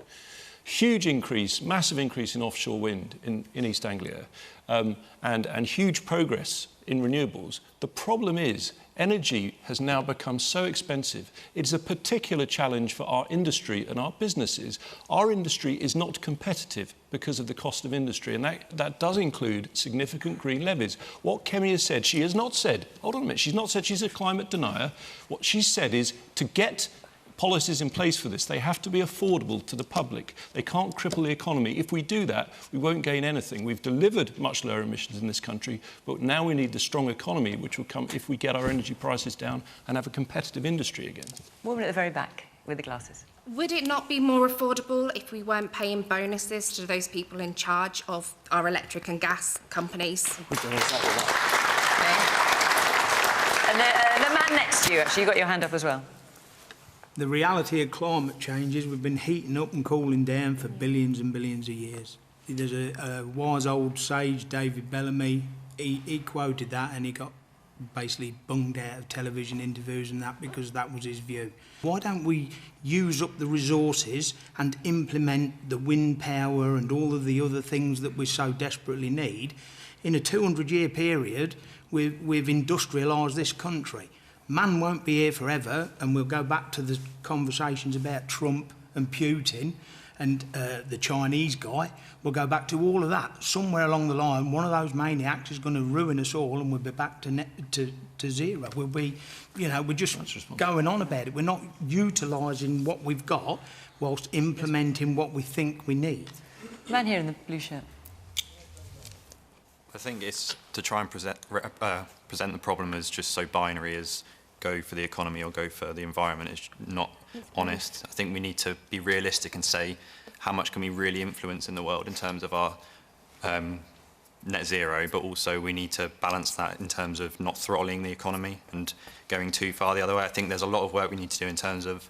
Huge increase, massive increase in offshore wind in East Anglia, and huge progress in renewables. The problem is energy has now become so expensive. It is a particular challenge for our industry and our businesses. Our industry is not competitive because of the cost of industry, and that does include significant green levies. What Kemi has said, she has not said, hold on a minute, she's not said she's a climate denier. What she's said is to get policies in place for this, they have to be affordable to the public. They can't cripple the economy. If we do that, we won't gain anything. We've delivered much lower emissions in this country, but now we need the strong economy, which will come if we get our energy prices down and have a competitive industry again. Woman at the very back with the glasses. Would it not be more affordable if we weren't paying bonuses to those people in charge of our electric and gas companies? Okay. And the man next to you, actually, you got your hand up as well. The reality of climate change is we've been heating up and cooling down for billions and billions of years. There's a wise old sage, David Bellamy, he quoted that and he got basically bunged out of television interviews and that because that was his view. Why don't we use up the resources and implement the wind power and all of the other things that we so desperately need? In a 200-year period, we've industrialised this country. Man won't be here forever, and we'll go back to the conversations about Trump and Putin and the Chinese guy. We'll go back to all of that. Somewhere along the line, one of those maniacs is going to ruin us all, and we'll be back to zero. We'll be, you know, we're just going on about it. We're not utilising what we've got whilst implementing what we think we need. Man here in the blue shirt. I think it's to try and present the problem as just so binary as go for the economy or go for the environment is not honest. I think we need to be realistic and say how much can we really influence in the world in terms of our net zero, but also we need to balance that in terms of not throttling the economy and going too far the other way. I think there's a lot of work we need to do in terms of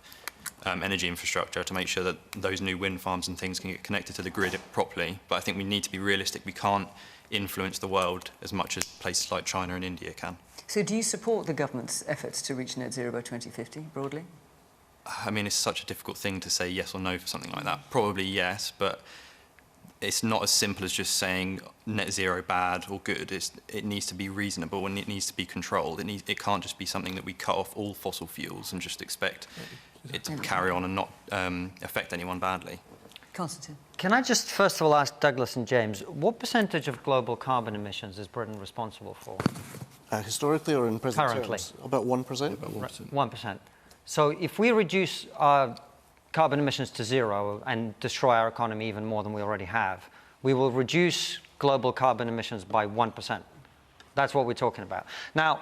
energy infrastructure to make sure that those new wind farms and things can get connected to the grid properly. But I think we need to be realistic. We can't influence the world as much as places like China and India can. So do you support the government's efforts to reach net zero by 2050, broadly? I mean, it's such a difficult thing to say yes or no for something like that. Probably yes, but it's not as simple as just saying net zero bad or good. It needs to be reasonable and it needs to be controlled. It can't just be something that we cut off all fossil fuels and just expect it to carry on and not affect anyone badly. Konstantin. Can I just first of all ask Douglas and James, what percentage of global carbon emissions is Britain responsible for? Historically or in present Currently? terms? About 1%? About 1%. 1%. So if we reduce our carbon emissions to zero and destroy our economy even more than we already have, we will reduce global carbon emissions by 1%. That's what we're talking about. Now,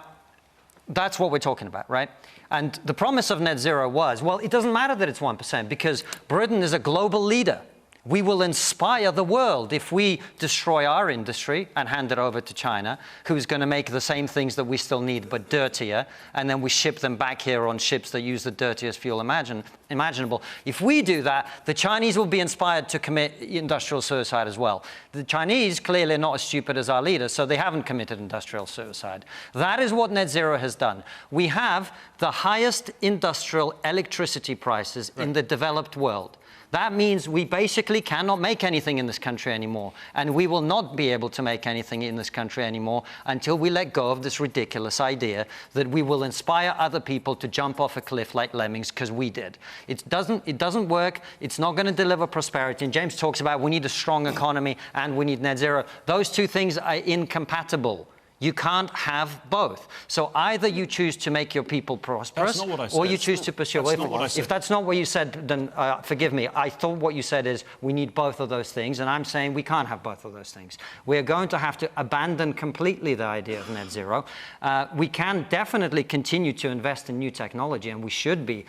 that's what we're talking about, right? And the promise of net zero was, well, it doesn't matter that it's 1% because Britain is a global leader. We will inspire the world if we destroy our industry and hand it over to China, who's going to make the same things that we still need but dirtier, and then we ship them back here on ships that use the dirtiest fuel imaginable. If we do that, the Chinese will be inspired to commit industrial suicide as well. The Chinese clearly are not as stupid as our leaders, so they haven't committed industrial suicide. That is what net zero has done. We have the highest industrial electricity prices in the developed world. That means we basically cannot make anything in this country anymore. And we will not be able to make anything in this country anymore until we let go of this ridiculous idea that we will inspire other people to jump off a cliff like lemmings because we did. It doesn't work. It's not going to deliver prosperity. And James talks about we need a strong economy and we need net zero. Those two things are incompatible. You can't have both. So either you choose to make your people prosperous, or you choose to pursue. If that's not what you said, then forgive me. I thought what you said is we need both of those things, and I'm saying we can't have both of those things. We're going to have to abandon completely the idea of net zero. We can definitely continue to invest in new technology, and we should be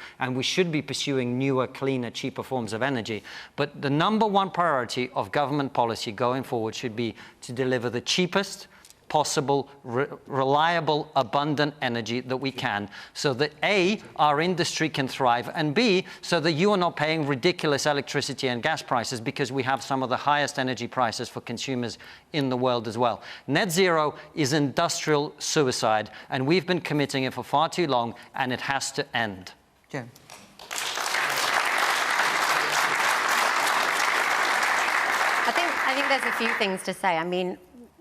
pursuing newer, cleaner, cheaper forms of energy. But the number one priority of government policy going forward should be to deliver the cheapest possible, reliable, abundant energy that we can, so that A, our industry can thrive, and B, so that you are not paying ridiculous electricity and gas prices because we have some of the highest energy prices for consumers in the world as well. Net zero is industrial suicide, and we've been committing it for far too long, and it has to end. Jim. I think there's a few things to say. I mean,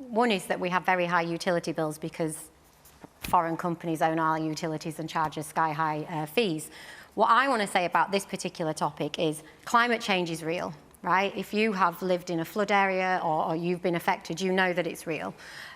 one is that we have very high utility bills because foreign companies own our utilities and charge us sky-high fees. What I want to say about this particular topic is climate change is real, right? If you have lived in a flood area or you've been affected, you know that it's real.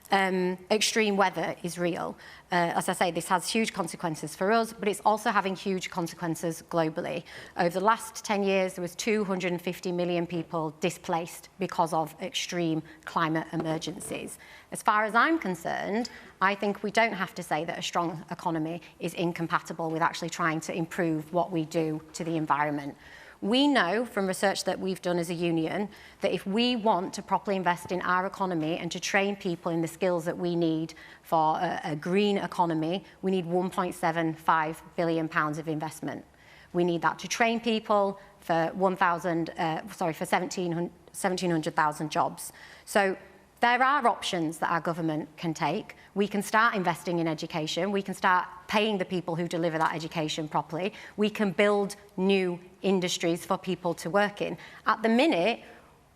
Extreme weather is real. As I say, this has huge consequences for us, but it's also having huge consequences globally. Over the last 10 years, there was 250 million people displaced because of extreme climate emergencies. As far as I'm concerned, I think we don't have to say that a strong economy is incompatible with actually trying to improve what we do to the environment. We know from research that we've done as a union that if we want to properly invest in our economy and to train people in the skills that we need for a green economy, we need £1.75 billion of investment. We need that to train people for 1700,000 jobs. So there are options that our government can take. We can start investing in education. We can start paying the people who deliver that education properly. We can build new industries for people to work in. At the minute,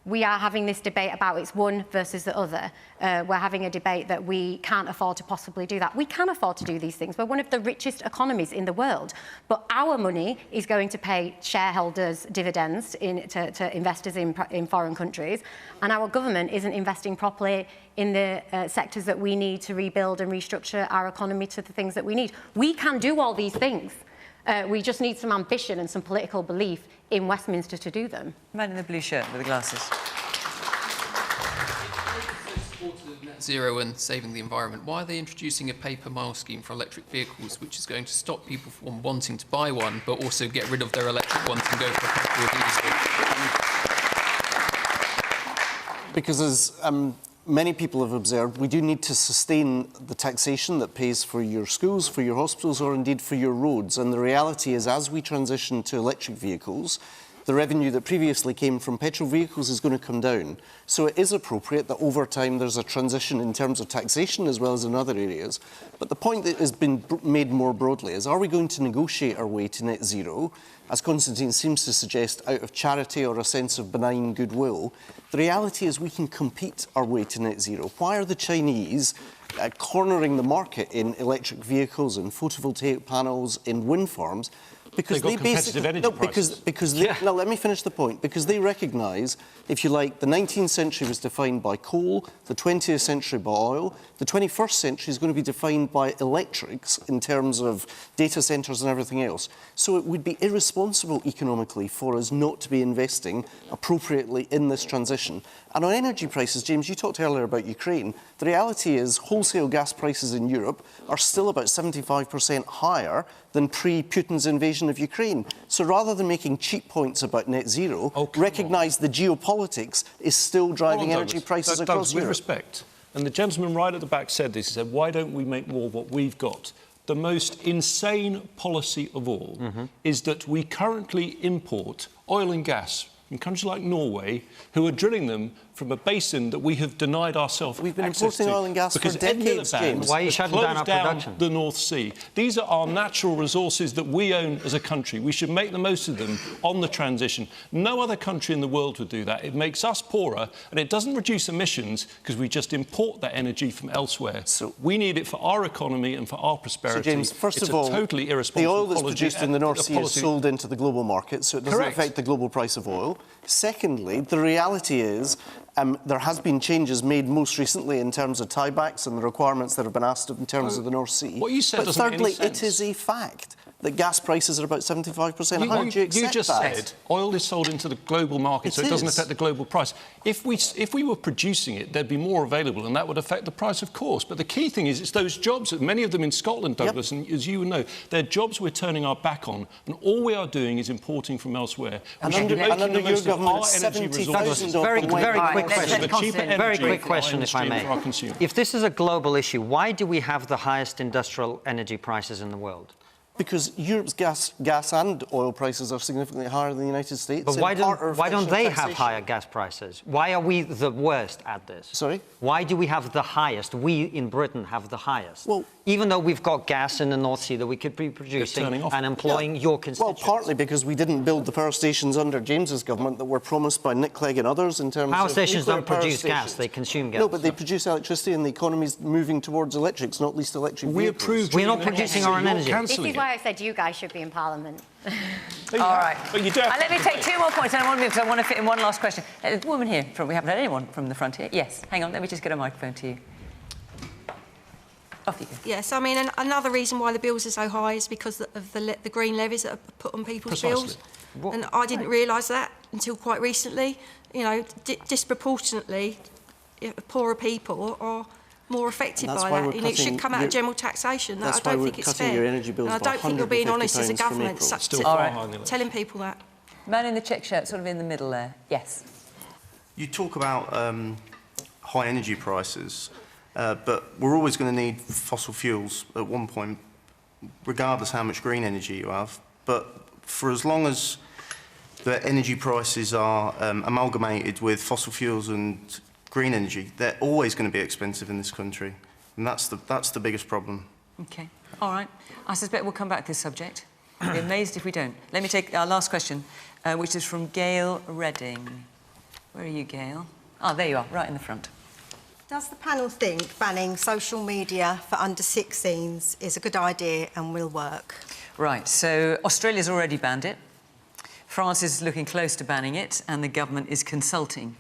we are having this debate about it's one versus the other. We're having a debate that we can't afford to possibly do that. We can afford to do these things. We're one of the richest economies in the world. But our money is going to pay shareholders dividends to investors in foreign countries. And our government isn't investing properly in the sectors that we need to rebuild and restructure our economy to the things that we need. We can do all these things. We just need some ambition and some political belief in Westminster to do them. Man in the blue shirt with the glasses. supporters of net zero and saving the environment, why are they introducing a pay-per-mile scheme for electric vehicles, which is going to stop people from wanting to buy one, but also get rid of their electric ones and go for petrol or diesel? Because as many people have observed, we do need to sustain the taxation that pays for your schools, for your hospitals, or indeed for your roads. And the reality is, as we transition to electric vehicles, the revenue that previously came from petrol vehicles is going to come down. So it is appropriate that over time there's a transition in terms of taxation as well as in other areas. But the point that has been made more broadly is, are we going to negotiate our way to net zero, as Konstantin seems to suggest, out of charity or a sense of benign goodwill? The reality is we can compete our way to net zero. Why are the Chinese cornering the market in electric vehicles, in photovoltaic panels, in wind farms? Because they basically no, let me finish the point. Because they recognise, if you like, the 19th century was defined by coal, the 20th century by oil, the 21st century is going to be defined by electrics in terms of data centres and everything else. So it would be irresponsible economically for us not to be investing appropriately in this transition. And on energy prices, James, you talked earlier about Ukraine. The reality is wholesale gas prices in Europe are still about 75% higher than pre-Putin's invasion of Ukraine. So rather than making cheap points about net zero, recognise the geopolitics is still driving energy prices across Europe. With respect, and the gentleman right at the back said this, he said, why don't we make more of what we've got? The most insane policy of all is that we currently import oil and gas from countries like Norway, who are drilling them from a basin that we have denied ourselves access to. We've been importing oil and gas for decades, James. Why are you shutting down our production? The North Sea. These are our natural resources that we own as a country. We should make the most of them on the transition. No other country in the world would do that. It makes us poorer, and it doesn't reduce emissions because we just import that energy from elsewhere. So we need it for our economy and for our prosperity. So, James, first it's of all, a totally irresponsible the oil that's policy produced in the North Sea is sold into the global market, so it doesn't affect the global price of oil. Secondly, the reality is there has been changes made most recently in terms of tiebacks and the requirements that have been asked in terms of the North Sea. What you said but doesn't make any thirdly, sense. it is a fact that gas prices are about 75% higher. Do you accept You just that? said oil is sold into the global market, so it doesn't affect the global price. If we were producing it, there'd be more available, and that would affect the price, of course. But the key thing is, it's those jobs, many of them in Scotland, Douglas, and as you know, they're jobs we're turning our back on, and all we are doing is importing from elsewhere. And under your government, 70,000 very quick question. Very quick question, if I may. If this is a global issue, why do we have the highest industrial energy prices in the world? Because Europe's gas and oil prices are significantly higher than the United States. But why don't they have higher gas prices? Why are we the worst at this? Sorry? Why do we have the highest? We in Britain have the highest. Well, even though we've got gas in the North Sea that we could be producing and employing your constituents. Well, partly because we didn't build the power stations under James's government that were promised by Nick Clegg and others in terms of power stations don't produce stations. gas; they consume gas. No, but they produce electricity, and the economy's moving towards electrics, not least electric vehicles. We're not producing our own energy. This is why I said you guys should be in Parliament. All right. But you don't have let me take two more points, and I want to move because I want to fit in one last question. The woman here, we haven't had anyone from the front here. Yes, hang on, let me just get a microphone to you. Off you go. Yes, I mean, another reason why the bills are so high is because of the green levies that are put on people's bills. And I didn't realise that until quite recently. You know, disproportionately, poorer people are more affected by that. You know, it should come out of general taxation. I don't think it's fair. And I don't think you're being honest as a government telling people that. Man in the check shirt, sort of in the middle there. Yes. You talk about high energy prices, but we're always going to need fossil fuels at one point, regardless how much green energy you have. But for as long as the energy prices are amalgamated with fossil fuels and green energy, they're always going to be expensive in this country, and that's the biggest problem. Okay, all right. I suspect we'll come back to this subject. I'll be amazed if we don't. Let me take our last question, which is from Gail Redding. Where are you, Gail? Oh, there you are, right in the front. Does the panel think banning social media for under-16s is a good idea and will work? Right, so Australia's already banned it. France is looking close to banning it, and the government is consulting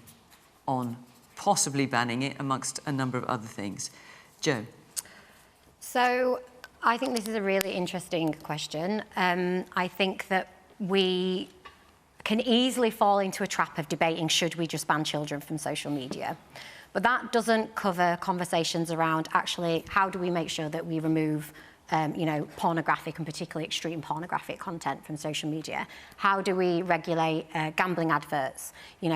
on possibly banning it, amongst a number of other things. Jo? So I think this is a really interesting question. I think that we can easily fall into a trap of debating should we just ban children from social media. But that doesn't cover conversations around actually how do we make sure that we remove pornographic and particularly extreme pornographic content from social media? How do we regulate gambling adverts?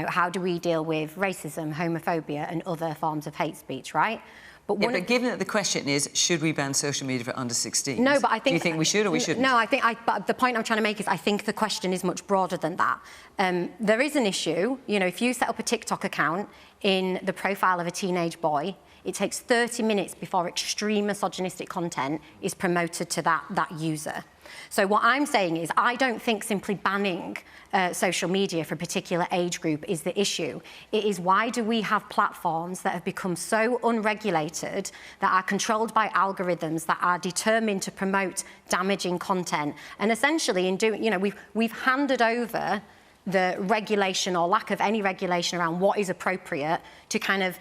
How do we deal with racism, homophobia and other forms of hate speech, right? But given that the question is, should we ban social media for under 16s? No, but I think... Do you think we should or we shouldn't? No, but the point I'm trying to make is I think the question is much broader than that. There is an issue, if you set up a TikTok account in the profile of a teenage boy, it takes 30 minutes before extreme misogynistic content is promoted to that user. So what I'm saying is I don't think simply banning social media for a particular age group is the issue. It is why do we have platforms that have become so unregulated, that are controlled by algorithms, that are determined to promote damaging content? And essentially in doing, we've handed over the regulation or lack of any regulation around what is appropriate to kind of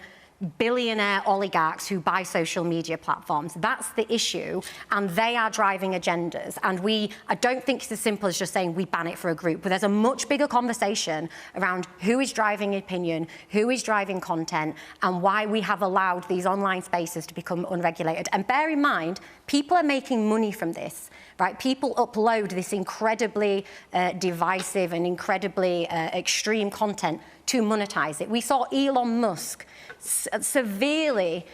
billionaire oligarchs who buy social media platforms. That's the issue, and they are driving agendas. And I don't think it's as simple as just saying we ban it for a group, but there's a much bigger conversation around who is driving opinion, who is driving content, and why we have allowed these online spaces to become unregulated. And bear in mind, people are making money from this. Right? People upload this incredibly divisive and incredibly extreme content to monetize it. We saw Elon Musk severely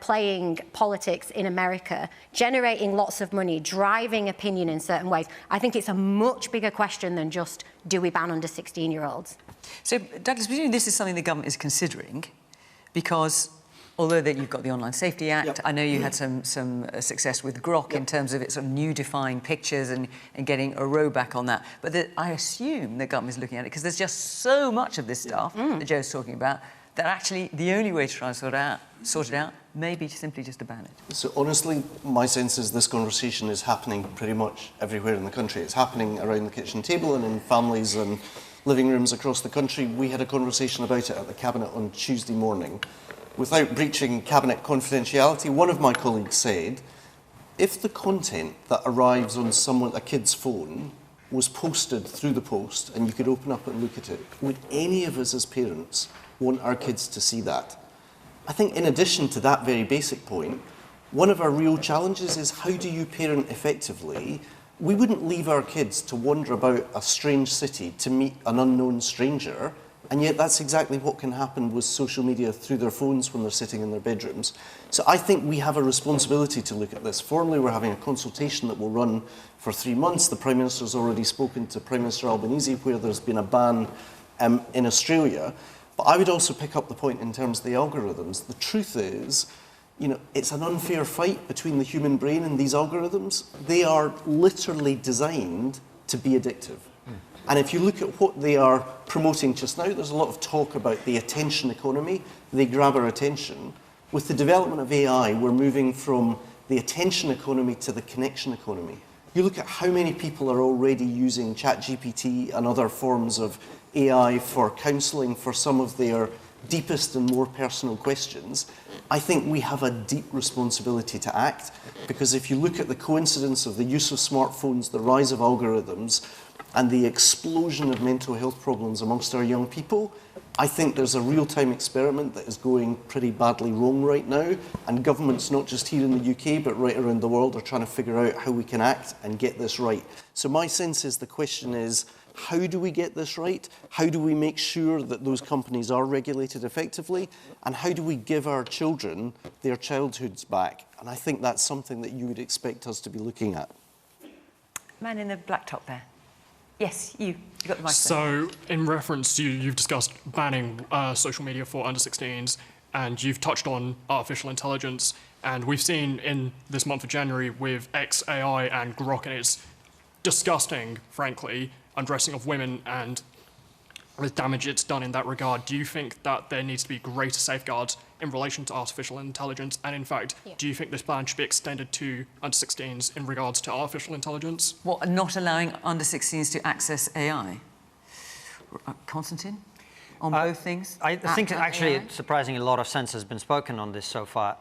playing politics in America, generating lots of money, driving opinion in certain ways. I think it's a much bigger question than just, do we ban under 16-year-olds? So, Douglas, presumably this is something the government is considering, because although you've got the Online Safety Act, Yep. I know you had some success with Grok in terms of its sort of new defined pictures and getting a row back on that. But I assume the government is looking at it because there's just so much of this stuff that Joe's talking about that actually the only way to try and sort it out may be simply just to ban it. So honestly, my sense is this conversation is happening pretty much everywhere in the country. It's happening around the kitchen table and in families and living rooms across the country. We had a conversation about it at the Cabinet on Tuesday morning. Without breaching Cabinet confidentiality, one of my colleagues said, if the content that arrives on a kid's phone was posted through the post and you could open up and look at it, would any of us as parents want our kids to see that? I think in addition to that very basic point, one of our real challenges is how do you parent effectively? We wouldn't leave our kids to wander about a strange city to meet an unknown stranger, and yet that's exactly what can happen with social media through their phones when they're sitting in their bedrooms. So I think we have a responsibility to look at this. Formally, we're having a consultation that will run for 3 months. The Prime Minister's already spoken to Prime Minister Albanese, where there's been a ban in Australia. But I would also pick up the point in terms of the algorithms. The truth is, it's an unfair fight between the human brain and these algorithms. They are literally designed to be addictive. And if you look at what they are promoting just now, there's a lot of talk about the attention economy. They grab our attention. With the development of AI, we're moving from the attention economy to the connection economy. You look at how many people are already using ChatGPT and other forms of AI for counselling for some of their deepest and more personal questions. I think we have a deep responsibility to act, because if you look at the coincidence of the use of smartphones, the rise of algorithms, and the explosion of mental health problems amongst our young people, I think there's a real-time experiment that is going pretty badly wrong right now, and governments, not just here in the UK, but right around the world, are trying to figure out how we can act and get this right. So my sense is the question is, how do we get this right? How do we make sure that those companies are regulated effectively? And how do we give our children their childhoods back? And I think that's something that you would expect us to be looking at. Man in the black top there. Yes, you got the microphone. So, in reference to you've discussed banning social media for under 16s, and you've touched on artificial intelligence, and we've seen in this month of January with XAI and Grok, and it's disgusting, frankly, undressing of women and the damage it's done in that regard. Do you think that there needs to be greater safeguards in relation to artificial intelligence? And in fact, do you think this ban should be extended to under 16s in regards to artificial intelligence? What, not allowing under 16s to access AI? Konstantin? on both things? I think actually, surprisingly, a lot of sense has been spoken on this so far.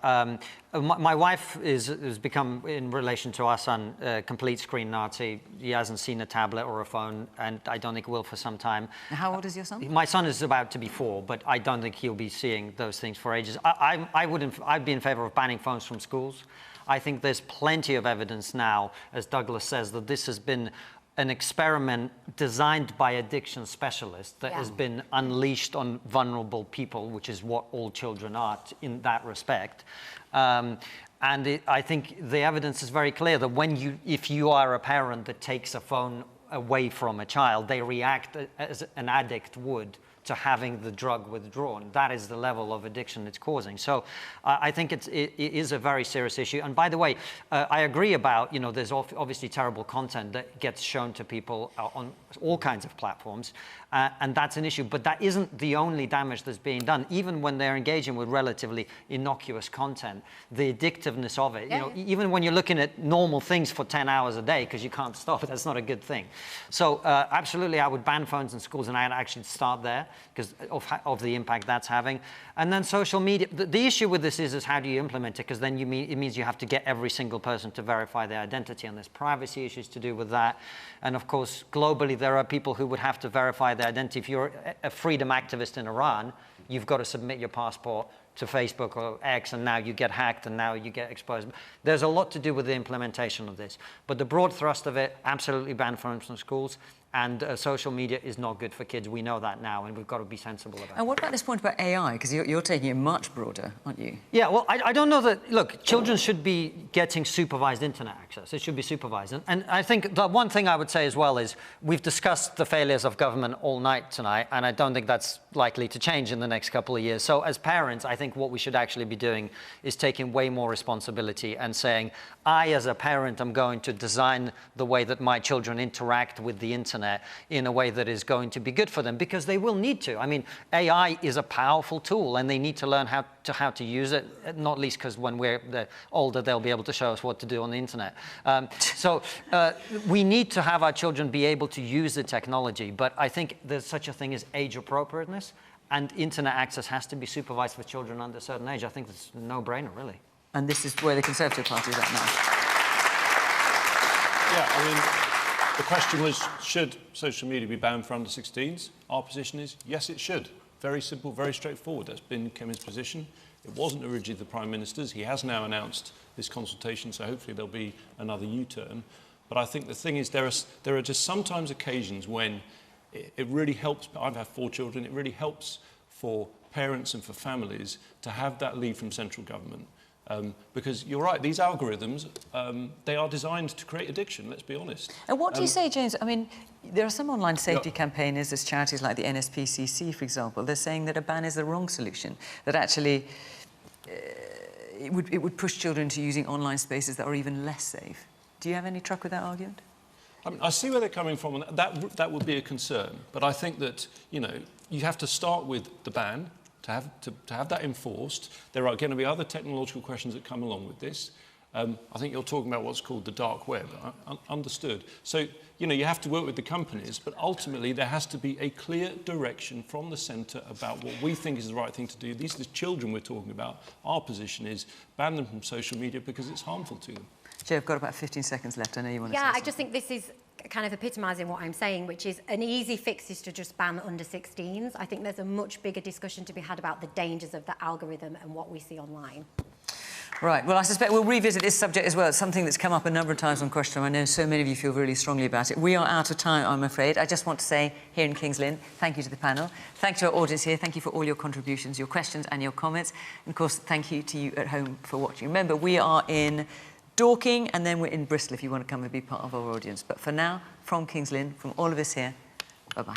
My wife has become, in relation to our son, a complete screen Nazi. He hasn't seen a tablet or a phone, and I don't think will for some time. How old is your son? My son is about to be 4, but I don't think he'll be seeing those things for ages. I'd be in favour of banning phones from schools. I think there's plenty of evidence now, as Douglas says, that this has been an experiment designed by addiction specialists that has been unleashed on vulnerable people, which is what all children are in that respect. I think the evidence is very clear that if you are a parent that takes a phone away from a child, they react as an addict would to having the drug withdrawn. That is the level of addiction it's causing. So I think it is a very serious issue. And by the way, I agree about, there's obviously terrible content that gets shown to people on all kinds of platforms, and that's an issue. But that isn't the only damage that's being done. Even when they're engaging with relatively innocuous content, the addictiveness of it, even when you're looking at normal things for 10 hours a day because you can't stop it, that's not a good thing. So absolutely, I would ban phones in schools, and I'd actually start there because of the impact that's having. And then social media, the issue with this is how do you implement it? Because then it means you have to get every single person to verify their identity, and there's privacy issues to do with that. And of course, globally, there are people who would have to verify their identity. If you're a freedom activist in Iran, you've got to submit your passport to Facebook or X, and now you get hacked, and now you get exposed. There's a lot to do with the implementation of this. But the broad thrust of it, absolutely ban phones from schools. And social media is not good for kids. We know that now, and we've got to be sensible about it. And what about this point about AI? Because you're taking it much broader, aren't you? Yeah, well, I don't know that... Look, children should be getting supervised internet access. It should be supervised. And I think the one thing I would say as well is we've discussed the failures of government all night tonight, and I don't think that's likely to change in the next couple of years. So as parents, I think what we should actually be doing is taking way more responsibility and saying, I, as a parent, am going to design the way that my children interact with the internet in a way that is going to be good for them, because they will need to. I mean, AI is a powerful tool, and they need to learn how to use it, not least because when we're older, they'll be able to show us what to do on the internet. So we need to have our children be able to use the technology, but I think there's such a thing as age appropriateness, and internet access has to be supervised for children under a certain age. I think it's a no-brainer, really. And this is where the Conservative Party is at now. Yeah, I mean, the question was, should social media be banned for under 16s? Our position is, yes, it should. Very simple, very straightforward. That's been Kevin's position. It wasn't originally the Prime Minister's. He has now announced this consultation, so hopefully there'll be another U-turn. But I think the thing is, there are just sometimes occasions when it really helps. I've had 4 children. It really helps for parents and for families to have that lead from central government. Because you're right, these algorithms, they are designed to create addiction, let's be honest. And what do you say, James? I mean, there are some online safety campaigners, there's charities like the NSPCC, for example, they're saying that a ban is the wrong solution, that actually it would push children to using online spaces that are even less safe. Do you have any truck with that argument? I mean, I see where they're coming from, and that would be a concern. But I think that, you have to start with the ban, to have that enforced. There are going to be other technological questions that come along with this. I think you're talking about what's called the dark web. Understood. So, you have to work with the companies, but ultimately there has to be a clear direction from the centre about what we think is the right thing to do. These are the children we're talking about. Our position is ban them from social media because it's harmful to them. Jay, I've got about 15 seconds left. I know you want to say Yeah, something. I just think this is kind of epitomising what I'm saying, which is an easy fix is to just ban under 16s. I think there's a much bigger discussion to be had about the dangers of the algorithm and what we see online. Right, well, I suspect we'll revisit this subject as well. It's something that's come up a number of times on Question Time. I know so many of you feel really strongly about it. We are out of time, I'm afraid. I just want to say here in King's Lynn, thank you to the panel. Thank you to our audience here. Thank you for all your contributions, your questions and your comments. And, of course, thank you to you at home for watching. Remember, we are in Dorking, and then we're in Bristol if you want to come and be part of our audience. But for now, from King's Lynn, from all of us here, bye-bye.